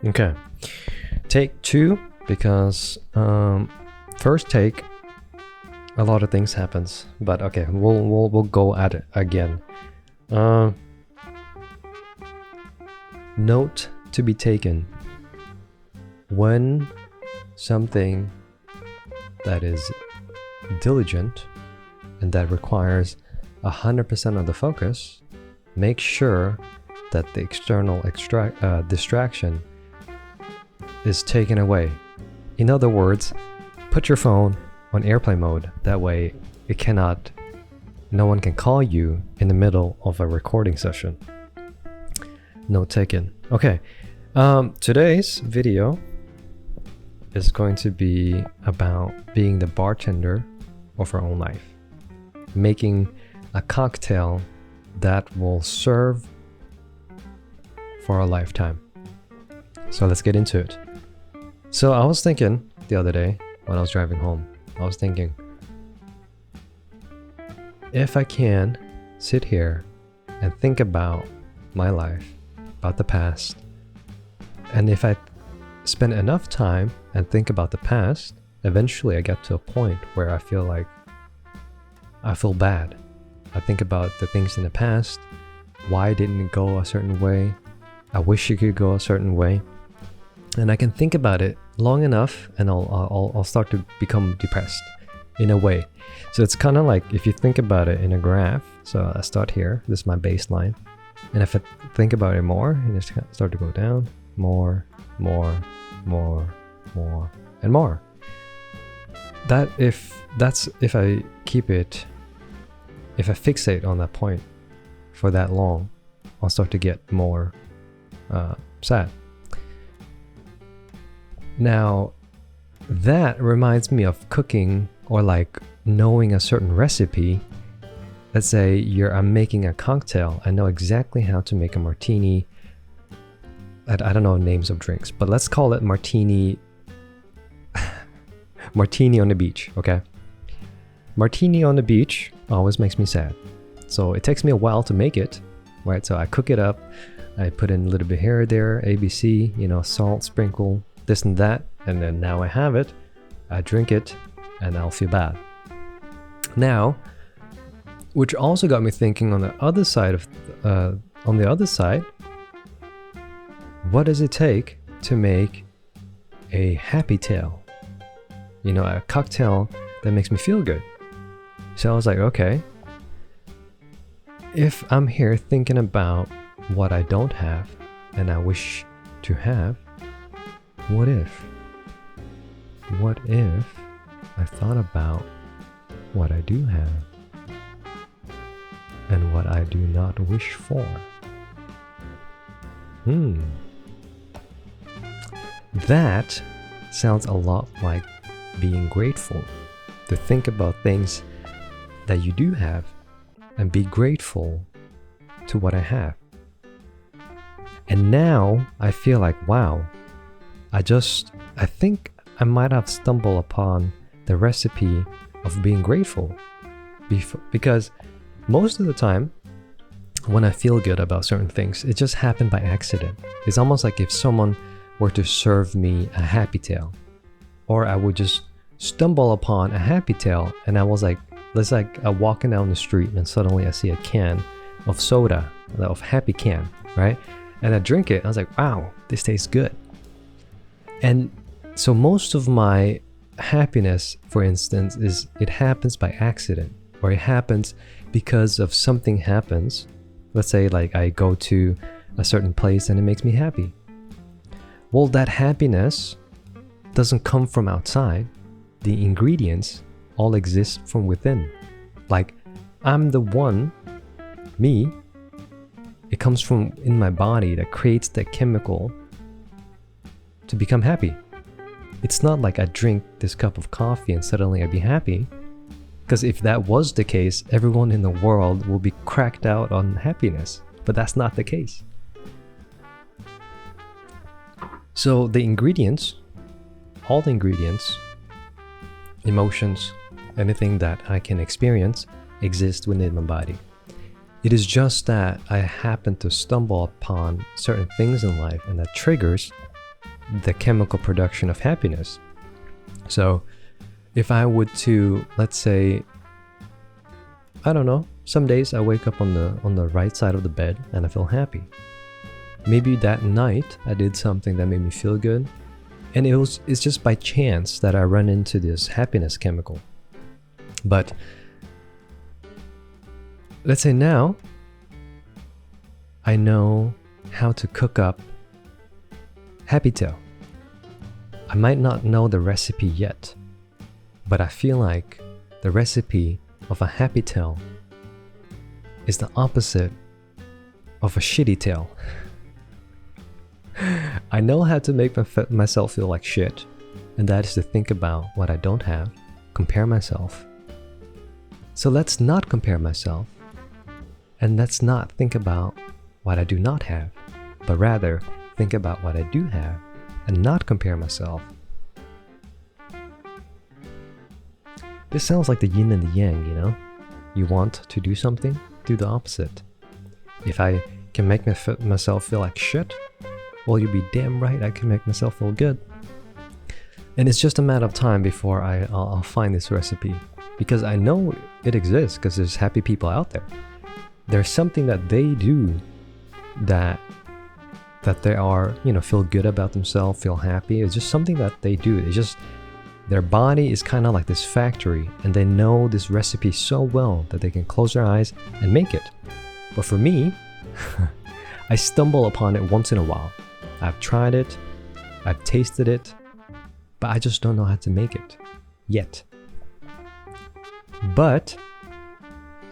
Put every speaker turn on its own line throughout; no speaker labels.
Okay, take two because first take a lot of things happens, but okay, we'll go at it again. Note to be taken: when something that is diligent and that requires 100% of the focus, make sure that the external distraction is taken away. In other words, put your phone on airplane mode. That way no one can call you in the middle of a recording session. Note taken. Okay, today's video is going to be about being the bartender of our own life, making a cocktail that will serve for a lifetime. So let's get into it. So I was thinking the other day when I was driving home, I was thinking, if I can sit here and think about my life, about the past, and if I spend enough time and think about the past, eventually I get to a point where I feel bad. I think about the things in the past. Why didn't it go a certain way? I wish it could go a certain way. And I can think about it long enough and I'll start to become depressed in a way. So it's kind of like if you think about it in a graph. So I start here, this is my baseline. And if I think about it more, and just start to go down, more, and more. If I fixate on that point for that long, I'll start to get more sad. Now, that reminds me of cooking or like knowing a certain recipe. Let's say I'm making a cocktail. I know exactly how to make a martini. I don't know names of drinks, but let's call it martini. Martini on the beach, okay? Martini on the beach always makes me sad. So it takes me a while to make it, right? So I cook it up. I put in a little bit here, there, ABC, salt, sprinkle, this and that. And then now I have it. I drink it and I'll feel bad. Now, which also got me thinking on the other side, what does it take to make a happy tale? A cocktail that makes me feel good. So I was like, okay, if I'm here thinking about what I don't have and I wish to have, what if I thought about what I do have and what I do not wish for? That sounds a lot like being grateful. To think about things that you do have and be grateful to what I have. And now I feel like, wow, I think I might have stumbled upon the recipe of being grateful. Because most of the time, when I feel good about certain things, it just happened by accident. It's almost like if someone were to serve me a happy tale, or I would just stumble upon a happy tale and I was like, walking down the street and suddenly I see a can of soda, of happy can, right? And I drink it, I was like, wow, this tastes good. And so most of my happiness, for instance, it happens by accident, or it happens because of something happens. Let's say like I go to a certain place and it makes me happy. Well, that happiness doesn't come from outside. The ingredients all exist from within. Like I'm the one, me, it comes from in my body that creates that chemical to become happy. It's not like I drink this cup of coffee and suddenly I'd be happy. Because if that was the case, everyone in the world will be cracked out on happiness. But that's not the case. So the ingredients, all the ingredients, emotions, anything that I can experience exist within my body. It is just that I happen to stumble upon certain things in life and that triggers the chemical production of happiness. So if I would to, let's say, I don't know, some days I wake up on the right side of the bed and I feel happy. Maybe that night I did something that made me feel good, and it's just by chance that I run into this happiness chemical. But let's say now I know how to cook up Happy Tail. I might not know the recipe yet, but I feel like the recipe of a Happy Tail is the opposite of a shitty tail. I know how to make myself feel like shit, and that is to think about what I don't have, compare myself. So let's not compare myself, and let's not think about what I do not have, but rather think about what I do have and not compare myself. This sounds like the yin and the yang, you know? You want to do something, do the opposite. If I can make myself feel like shit, well, you'd be damn right I can make myself feel good. And it's just a matter of time before I'll find this recipe, because I know it exists, because there's happy people out there. There's something that they do that they are, feel good about themselves, feel happy. It's just something that they do. It's just their body is kind of like this factory, and they know this recipe so well that they can close their eyes and make it. But for me, I stumble upon it once in a while. I've tried it, I've tasted it, but I just don't know how to make it yet. But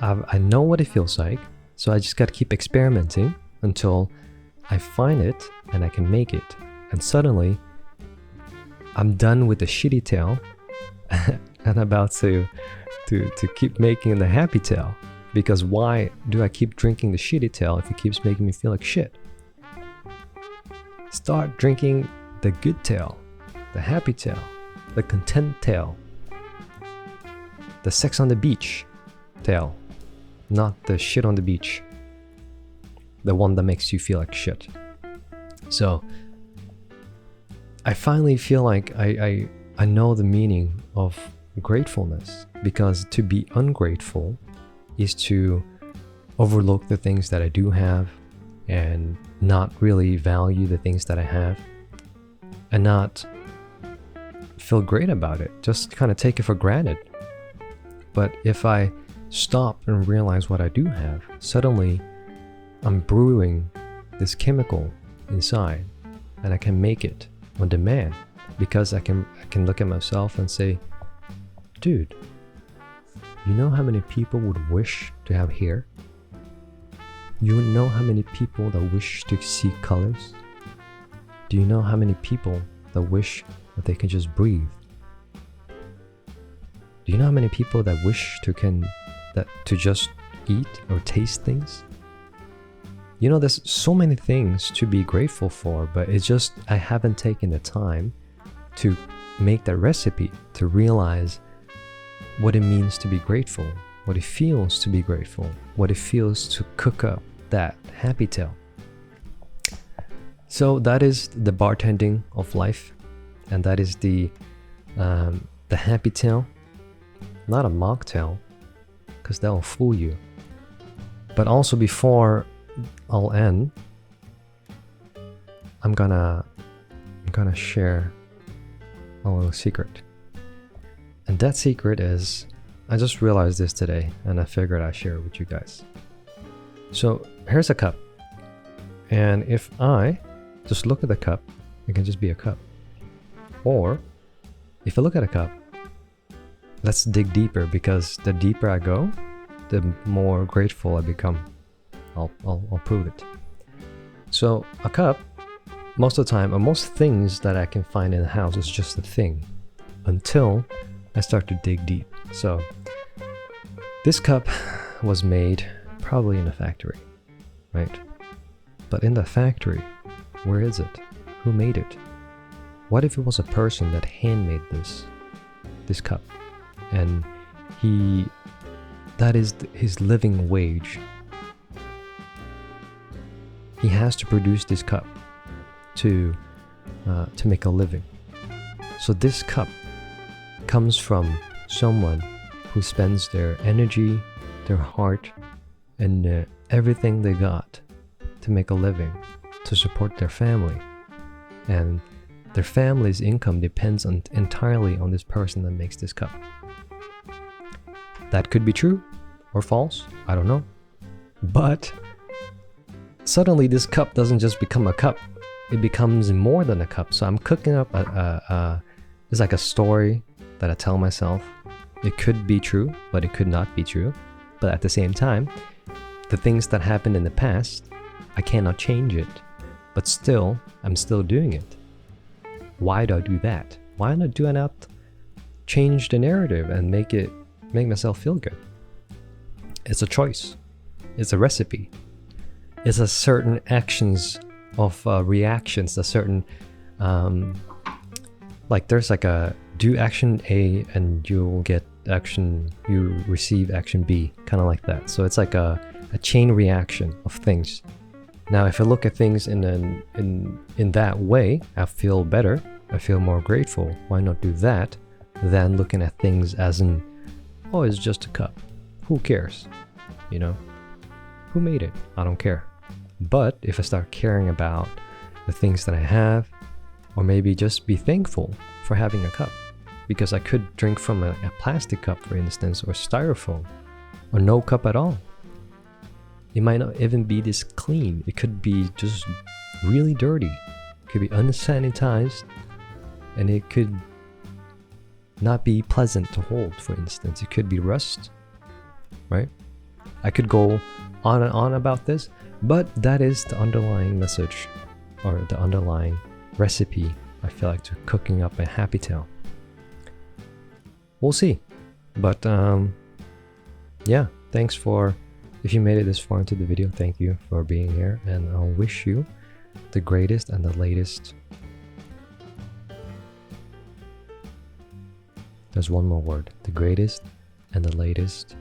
I know what it feels like, so I just gotta keep experimenting until I find it and I can make it. And suddenly, I'm done with the shitty tail and about to keep making the happy tail. Because why do I keep drinking the shitty tail if it keeps making me feel like shit? Start drinking the good tail, the happy tail, the content tail, the sex on the beach tail, not the shit on the beach, the one that makes you feel like shit. So I finally feel like I know the meaning of gratefulness, because to be ungrateful is to overlook the things that I do have and not really value the things that I have and not feel great about it, just kind of take it for granted. But if I stop and realize what I do have, suddenly I'm brewing this chemical inside, and I can make it on demand, because I can look at myself and say, dude, you know how many people would wish to have hair? You know how many people that wish to see colors? Do you know how many people that wish that they can just breathe? Do you know how many people that wish to just eat or taste things? You know, there's so many things to be grateful for, but it's just I haven't taken the time to make that recipe, to realize what it means to be grateful, what it feels to be grateful, what it feels to cook up that happy tail. So that is the bartending of life, and that is the happy tail, not a mocktail, because that will fool you. But also, before I'll end, I'm gonna share a little secret. And that secret is, I just realized this today, and I figured I'd share it with you guys. So here's a cup, and if I just look at the cup, it can just be a cup. Or if I look at a cup, let's dig deeper, because the deeper I go, the more grateful I become. I'll prove it. So a cup, most of the time, or most things that I can find in the house is just a thing, until I start to dig deep. So this cup was made probably in a factory, right? But in the factory, where is it? Who made it? What if it was a person that handmade this cup, and that is his living wage? He has to produce this cup to to make a living. So this cup comes from someone who spends their energy, their heart, and everything they got to make a living, to support their family. And their family's income depends entirely on this person that makes this cup. That could be true or false, I don't know. But suddenly this cup doesn't just become a cup, it becomes more than a cup. So I'm cooking up it's like a story that I tell myself. It could be true, but it could not be true. But at the same time, the things that happened in the past, I cannot change it. But still, I'm still doing it. Why do I do that? Why do I not change the narrative and make myself feel good? It's a choice. It's a recipe. It's a certain actions of reactions, a certain like there's like a do action A and you'll get you receive action B, kind of like that. So it's like a chain reaction of things. Now if I look at things in that way, I feel better, I feel more grateful. Why not do that than looking at things as in, oh, it's just a cup, who cares, you know, who made it, I don't care. But if I start caring about the things that I have, or maybe just be thankful for having a cup, because I could drink from a plastic cup, for instance, or styrofoam, or no cup at all. It might not even be this clean. It could be just really dirty. It could be unsanitized, and it could not be pleasant to hold, for instance. It could be rust, right? I could go on and on about this, but that is the underlying message, or the underlying recipe, I feel like, to cooking up a happy tale. We'll see. But yeah, thanks for, if you made it this far into the video, thank you for being here, and I'll wish you the greatest and the latest. There's one more word. The greatest and the latest.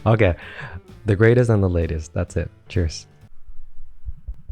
Okay, the greatest and the latest. That's it. Cheers.